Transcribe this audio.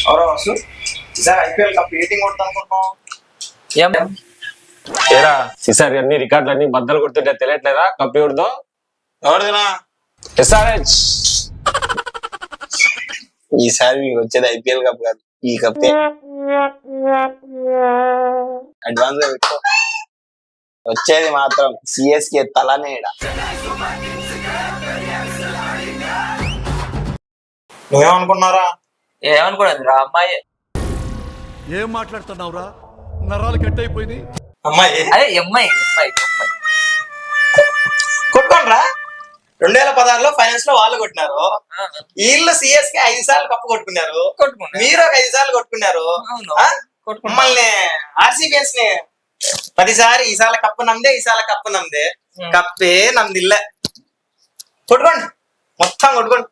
ఎవరో వాసు ఈసారి IPL cup ఏటింగ్ కొడతా అనుకుంటున్నాం. ఏరా ఈసారి అన్ని రికార్డులు అన్ని బద్దలు కొడుతుంటే తెలియట్లేదా కప్ ఎవరిదో? ఎవరిదినా? ఎస్ఆర్హెచ్. ఈసారి మీకు వచ్చేది ఐపీఎల్ కప్ కాదు, ఈ కప్పే. అడ్వాన్స్ గా పెట్టుకో. వచ్చేది మాత్రం సిఎస్కే తలనేడ. నువ్వేమనుకున్నారా? ఏమనుకోలేదు రా అమ్మాయి. ఏం మాట్లాడుతున్నావురా? నరాలు కట్ అయిపోయింది. అమ్మాయి అదే అమ్మాయి అమ్మాయి అమ్మాయి. కొట్టుకోండిరా. 2016లో ఫైనల్స్ లో వాళ్ళు కొట్టినారు, వీళ్ళు సిఎస్కే 5 సార్లు కప్పు కొట్టుకున్నారు, కొట్టుకున్నా. మీరు ఒక 5 సార్లు కొట్టుకున్నారు. అవును. ఆ? కొట్టుకున్నా. మమ్మల్ని ఆర్సీబీఎస్ ని 10 సారి ఈసారి కప్పు నమ్దే, ఈసారి కప్పు నమ్దే, కప్పే నమ్దిల్లే. కొట్టుకోండి, మొత్తం కొట్టుకోండి.